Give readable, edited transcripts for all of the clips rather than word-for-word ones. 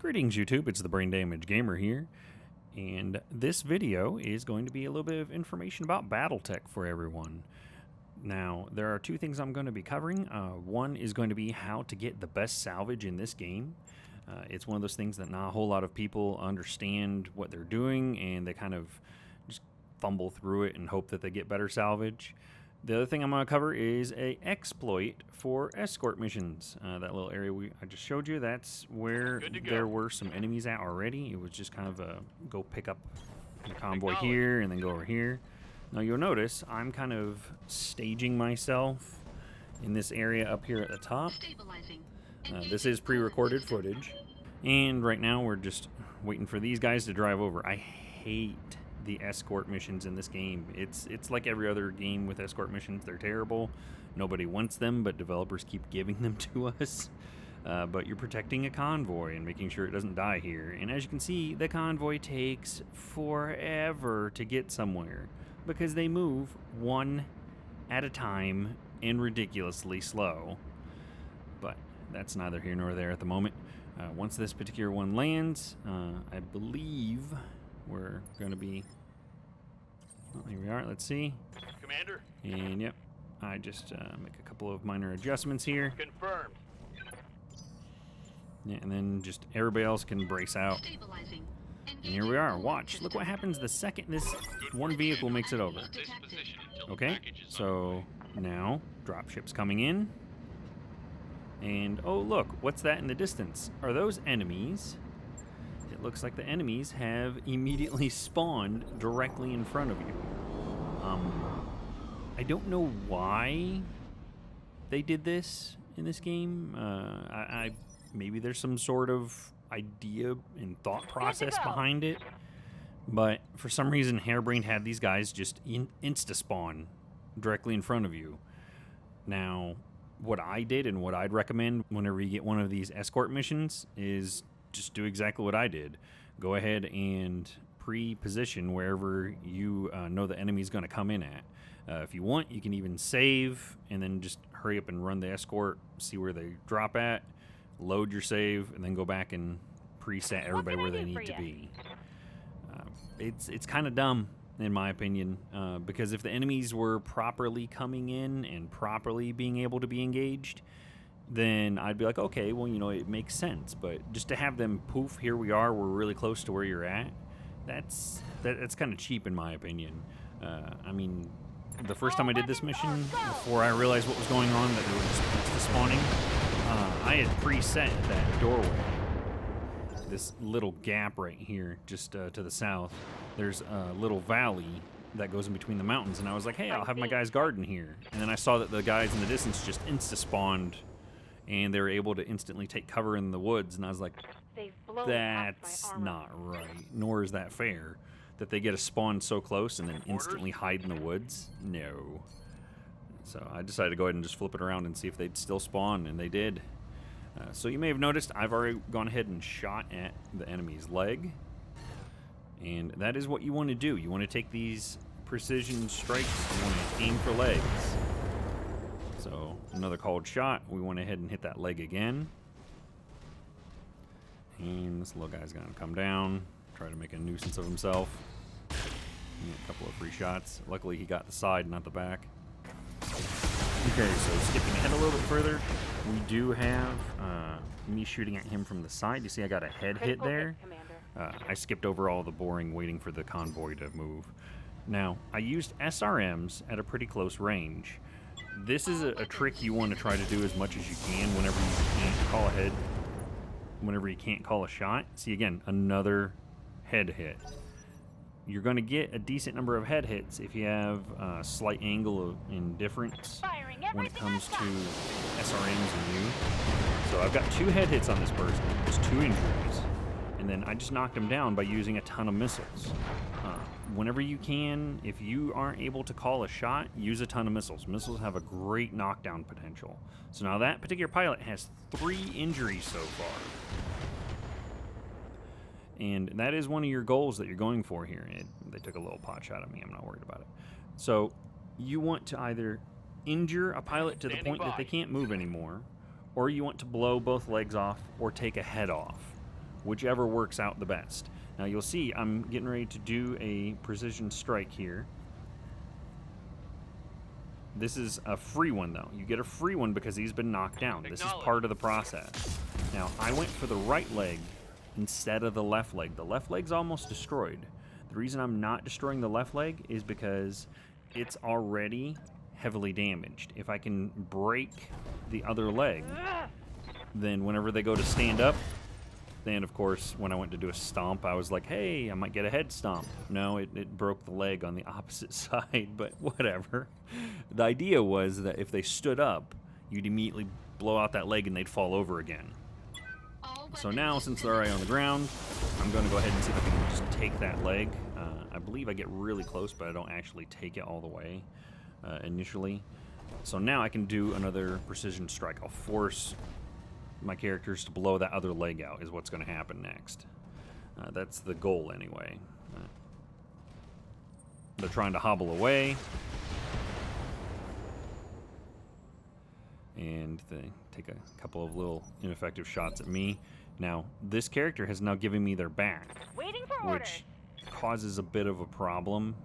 Greetings YouTube, it's the Brain Damage Gamer here, and this video is going to be a little bit of information about Battletech for everyone. Now, there are two things I'm going to be covering. One is going to be how to get the best salvage in this game. It's one of those things that not a whole lot of people understand what they're doing, and they kind of just fumble through it and hope that they get better salvage. The other thing I'm going to cover is a exploit for escort missions. That little area I just showed you, that's where there were some enemies at already. It was just kind of a go pick up the convoy here and then go over here. Now you'll notice I'm kind of staging myself in this area up here at the top. This is pre-recorded footage. And right now we're just waiting for these guys to drive over. I hate the escort missions in this game. It's like every other game with escort missions. They're terrible. Nobody wants them, but developers keep giving them to us. But you're protecting a convoy and making sure it doesn't die here. And as you can see, the convoy takes forever to get somewhere because they move one at a time and ridiculously slow. But that's neither here nor there at the moment. Once this particular one lands, I believe we're going to be... Oh, here we are. Let's see. Commander? And yep, I just make a couple of minor adjustments here. Confirmed. Yeah, and then just everybody else can brace out. And here we are. Watch. Look what happens the second this one vehicle makes it over. Okay, so now dropship's coming in. And oh, look, what's that in the distance? Are those enemies? It looks like the enemies have immediately spawned directly in front of you. I don't know why they did this in this game. Maybe there's some sort of idea and thought process behind it. But for some reason, Harebrained had these guys just insta-spawn directly in front of you. Now, what I did and what I'd recommend whenever you get one of these escort missions is just do exactly what I did. Go ahead and pre-position wherever you know the enemy's going to come in at. If you want, you can even save and then just hurry up and run the escort, see where they drop at, load your save, and then go back and preset everybody where they need to be. It's kind of dumb, in my opinion, because if the enemies were properly coming in and properly being able to be engaged, then I'd be like, okay, well, you know, it makes sense. But just to have them poof, here we are, we're really close to where you're at, that's kind of cheap in my opinion. I mean, the first time I did this mission, before I realized what was going on, that they were just spawning, I had preset that doorway. This little gap right here, just to the south, there's a little valley that goes in between the mountains, and I was like, hey, I'll have my guys garden here. And then I saw that the guys in the distance just insta-spawned, and they were able to instantly take cover in the woods, and I was like, that's not right, nor is that fair, that they get a spawn so close and then instantly hide in the woods. No. So I decided to go ahead and just flip it around and see if they'd still spawn, and they did. So you may have noticed I've already gone ahead and shot at the enemy's leg, and that is what you want to do. You want to take these precision strikes, you want to aim for legs. So another called shot, we went ahead and hit that leg again. And this little guy's gonna come down, try to make a nuisance of himself. A couple of free shots. Luckily he got the side, not the back. Okay, so skipping ahead a little bit further, we do have me shooting at him from the side. You see I got a head hit there. I skipped over all the boring waiting for the convoy to move. Now, I used SRMs at a pretty close range. This is a trick you want to try to do as much as you can whenever you can't call ahead, whenever you can't call a shot. See, again, another head hit. You're going to get a decent number of head hits if you have a slight angle of indifference when it comes to SRMs and you. So I've got 2 head hits on this person, just 2 injuries, and then I just knocked him down by using a ton of missiles. Whenever you can, if you aren't able to call a shot, use a ton of missiles. Missiles have a great knockdown potential. So now that particular pilot has 3 injuries so far. And that is one of your goals that you're going for here. They took a little pot shot at me. I'm not worried about it. So you want to either injure a pilot to the point that they can't move anymore, or you want to blow both legs off or take a head off. whichever works out the best. Now you'll see I'm getting ready to do a precision strike here. This is a free one, though. You get a free one because he's been knocked down. This is part of the process. Now, I went for the right leg instead of the left leg. The left leg's almost destroyed. The reason I'm not destroying the left leg is because it's already heavily damaged. If I can break the other leg, then whenever they go to stand up, then, of course, when I went to do a stomp, I was like, hey, I might get a head stomp. No, it broke the leg on the opposite side, but whatever. The idea was that if they stood up, you'd immediately blow out that leg and they'd fall over again. So now, since they're already on the ground, I'm going to go ahead and see if I can just take that leg. I believe I get really close, but I don't actually take it all the way initially. So now I can do another precision strike. I'll force my characters to blow that other leg out is what's going to happen next. That's the goal anyway. They're trying to hobble away. And they take a couple of little ineffective shots at me. Now, this character has now given me their back, which causes a bit of a problem,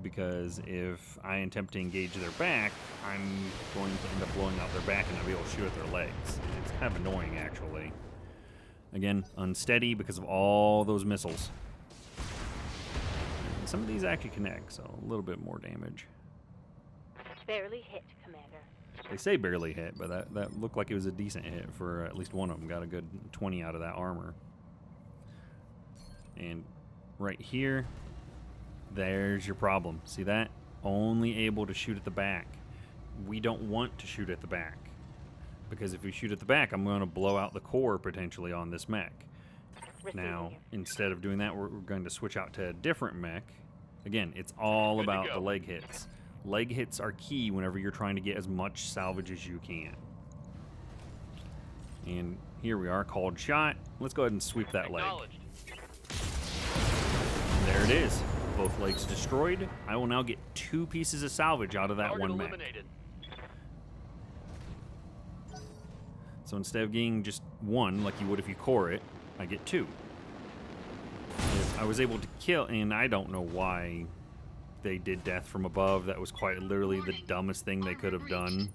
because if I attempt to engage their back, I'm going to end up blowing out their back and not be able to shoot at their legs. It's kind of annoying, actually. Again, unsteady because of all those missiles. And some of these actually connect, so a little bit more damage. Barely hit, Commander. They say barely hit, but that looked like it was a decent hit for at least one of them. Got a good 20 out of that armor. And right here, there's your problem. See that? Only able to shoot at the back. We don't want to shoot at the back, because if we shoot at the back, I'm going to blow out the core potentially on this mech. Now, instead of doing that, we're going to switch out to a different mech. Again, it's all about the leg hits. Leg hits are key whenever you're trying to get as much salvage as you can. And here we are, called shot. Let's go ahead and sweep that leg. And there it is. Both legs destroyed. I will now get 2 pieces of salvage out of that one mech. So instead of getting just 1, like you would if you core it, I get 2. If I was able to kill, and I don't know why they did death from above. That was quite literally the dumbest thing they could have done.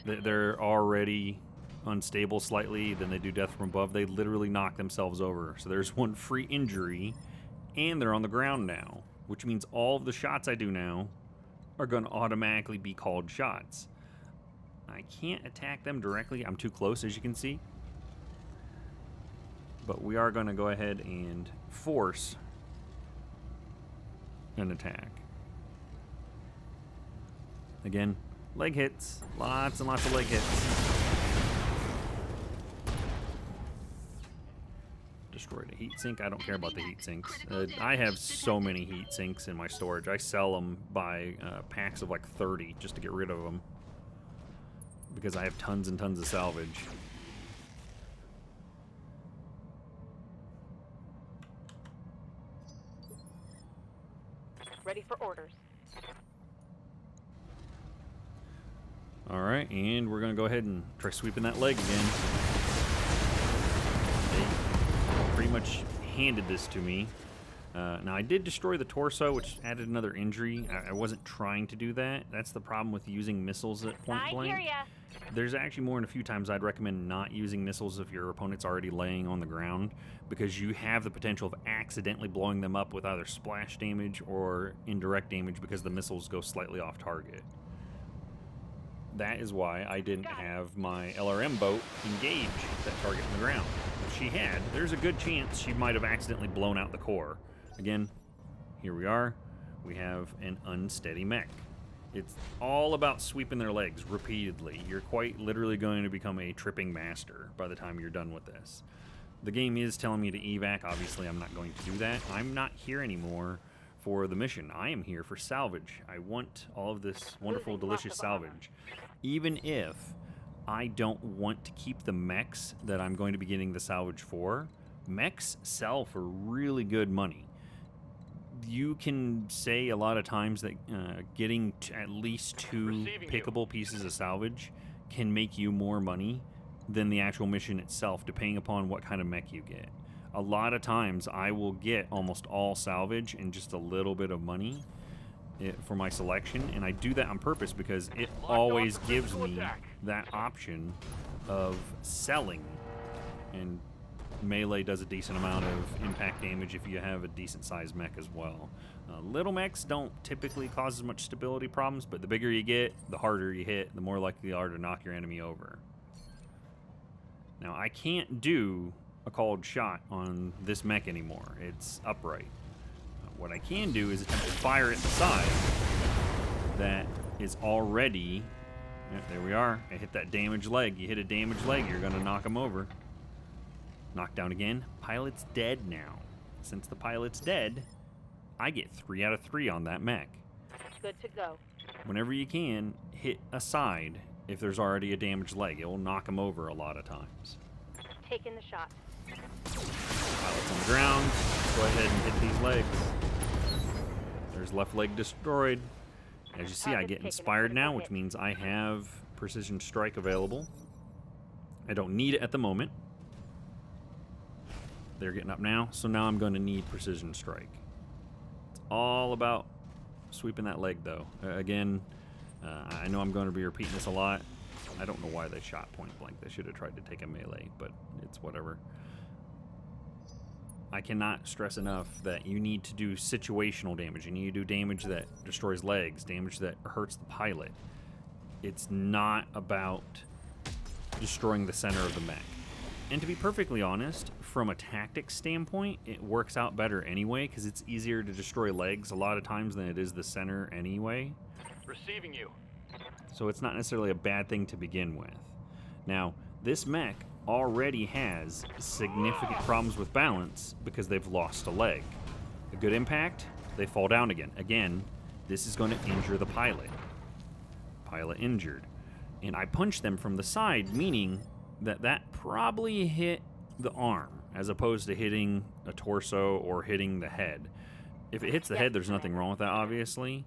They're already unstable slightly, then they do death from above. They literally knock themselves over. So there's 1 free injury, and they're on the ground now, which means all of the shots I do now are going to automatically be called shots. I can't attack them directly. I'm too close, as you can see. But we are going to go ahead and force an attack. Again, leg hits. Lots and lots of leg hits. Destroyed a heat sink. I don't care about the heat sinks. I have so many heat sinks in my storage. I sell them by packs of like 30 just to get rid of them, because I have tons and tons of salvage. Ready for orders. All right, and we're going to go ahead and try sweeping that leg again. They pretty much handed this to me. Now, I did destroy the torso, which added another injury. I wasn't trying to do that. That's the problem with using missiles at point blank. I hear ya. There's actually more than a few times I'd recommend not using missiles if your opponent's already laying on the ground, because you have the potential of accidentally blowing them up with either splash damage or indirect damage because the missiles go slightly off target. That is why I didn't have my LRM boat engage that target on the ground. If she had, there's a good chance she might have accidentally blown out the core. Again, here we are. We have an unsteady mech. It's all about sweeping their legs repeatedly. You're quite literally going to become a tripping master by the time you're done with this. The game is telling me to evac. Obviously, I'm not going to do that. I'm not here anymore for the mission. I am here for salvage. I want all of this wonderful, delicious salvage. Even if I don't want to keep the mechs that I'm going to be getting the salvage for, mechs sell for really good money. You can say a lot of times that getting at least 2 pickable pieces of salvage can make you more money than the actual mission itself, depending upon what kind of mech you get. A lot of times, I will get almost all salvage and just a little bit of money for my selection, and I do that on purpose because it always gives me that option of selling. And melee does a decent amount of impact damage if you have a decent sized mech as well. Little mechs don't typically cause as much stability problems, but the bigger you get, the harder you hit, the more likely you are to knock your enemy over. Now, I can't do a called shot on this mech anymore. It's upright. What I can do is attempt to fire at the side that is already... Yeah, there we are. I hit that damaged leg. You hit a damaged leg, you're going to knock him over. Knock down again. Pilot's dead now. Since the pilot's dead, I get 3 out of 3 on that mech. Good to go. Whenever you can, hit a side if there's already a damaged leg. It will knock him over a lot of times. Taking the shot. Pilot's on the ground. Go ahead and hit these legs. There's left leg destroyed. As you see, I get inspired now, which means I have precision strike available. I don't need it at the moment. They're getting up now, so now I'm going to need precision strike. It's all about sweeping that leg, though. Again, I know I'm going to be repeating this a lot. I don't know why they shot point blank. They should have tried to take a melee, but it's whatever. I cannot stress enough that you need to do situational damage. You need to do damage that destroys legs, damage that hurts the pilot. It's not about destroying the center of the mech. And to be perfectly honest, from a tactics standpoint, it works out better anyway, because it's easier to destroy legs a lot of times than it is the center anyway. Receiving you. So it's not necessarily a bad thing to begin with. Now, this mech already has significant problems with balance because they've lost a leg. A good impact, they fall down again. Again, this is going to injure the pilot. Pilot injured. And I punch them from the side, meaning that that probably hit the arm as opposed to hitting a torso or hitting the head. If it hits the head, there's nothing wrong with that, obviously.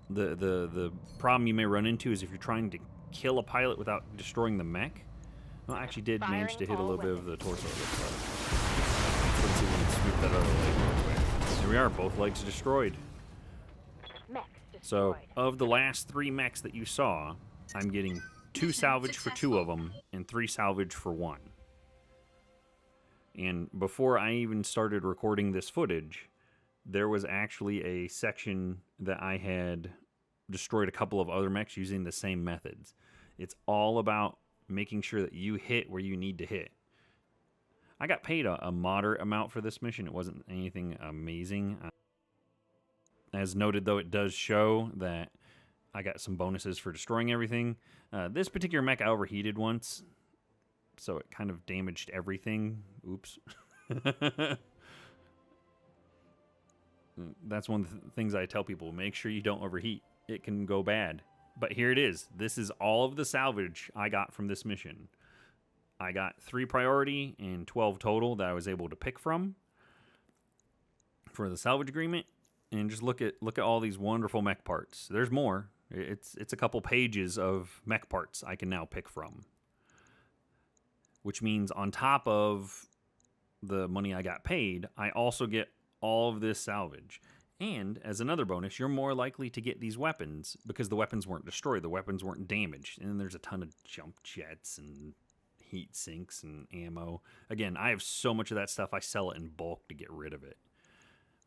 The problem you may run into is if you're trying to kill a pilot without destroying the mech. Well, I actually did manage to hit a little bit of the torso. Let's see if we can sweep that other leg real quick. Here we are, both legs destroyed. Mech So, destroyed. of the last 3 mechs that you saw, I'm getting 2 salvage for 2 of them and 3 salvage for 1. And before I even started recording this footage, there was actually a section that I had destroyed a couple of other mechs using the same methods. It's all about making sure that you hit where you need to hit. I got paid a moderate amount for this mission. It wasn't anything amazing. As noted, though, it does show that I got some bonuses for destroying everything. This particular mech I overheated once, so it kind of damaged everything. Oops. That's one of the things I tell people. Make sure you don't overheat. It can go bad. But here it is. This is all of the salvage I got from this mission. I got 3 priority and 12 total that I was able to pick from for the salvage agreement. And just look at all these wonderful mech parts. There's more. It's a couple pages of mech parts I can now pick from. Which means on top of the money I got paid, I also get all of this salvage. And as another bonus, you're more likely to get these weapons because the weapons weren't destroyed, the weapons weren't damaged. And there's a ton of jump jets and heat sinks and ammo. Again, I have so much of that stuff, I sell it in bulk to get rid of it.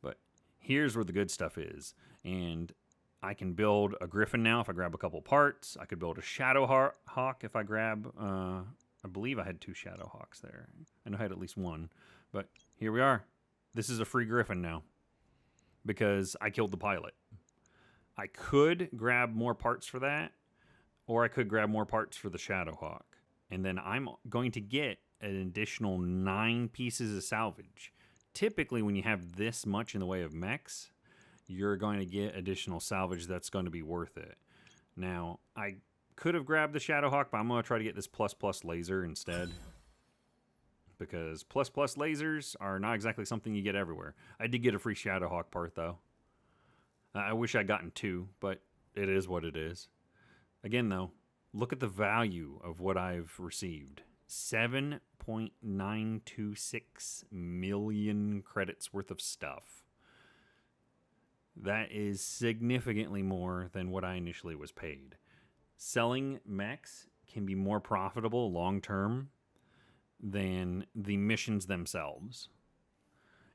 But here's where the good stuff is. And I can build a Griffin now if I grab a couple parts. I could build a Shadow Hawk if I grab... I believe I had 2 Shadow Hawks there. I know I had at least 1. But here we are. This is a free Griffin now, because I killed the pilot. I could grab more parts for that, or I could grab more parts for the Shadowhawk. And then I'm going to get an additional 9 pieces of salvage. Typically, when you have this much in the way of mechs, you're going to get additional salvage that's going to be worth it. Now, I could have grabbed the Shadowhawk, but I'm going to try to get this ++ laser instead. Because ++ lasers are not exactly something you get everywhere. I did get a free Shadowhawk part, though. I wish I'd gotten 2, but it is what it is. Again, though, look at the value of what I've received. 7.926 million credits worth of stuff. That is significantly more than what I initially was paid. Selling mechs can be more profitable long term than the missions themselves.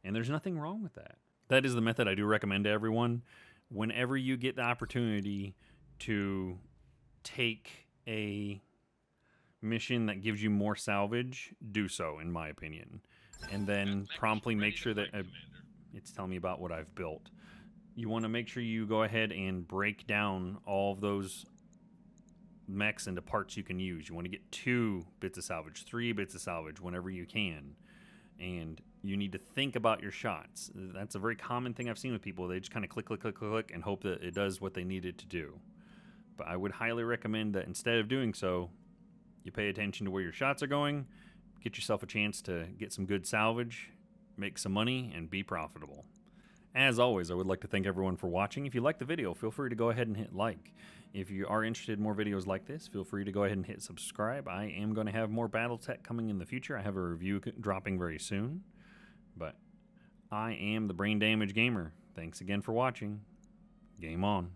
And there's nothing wrong with that. That is the method I do recommend to everyone. Whenever you get the opportunity to take a mission that gives you more salvage, do so, in my opinion. And then promptly make sure that it's telling me about what I've built. You want to make sure you go ahead and break down all of those mechs into parts you can use. You want to get 2 bits of salvage, 3 bits of salvage whenever you can. And you need to think about your shots. That's a very common thing I've seen with people. They just kind of click, click, click, click, click, and hope that it does what they need it to do. But I would highly recommend that instead of doing so, you pay attention to where your shots are going, get yourself a chance to get some good salvage, make some money, and be profitable. As always, I would like to thank everyone for watching. If you liked the video, feel free to go ahead and hit like. If you are interested in more videos like this, feel free to go ahead and hit subscribe. I am going to have more Battletech coming in the future. I have a review dropping very soon. But I am the Brain Damage Gamer. Thanks again for watching. Game on.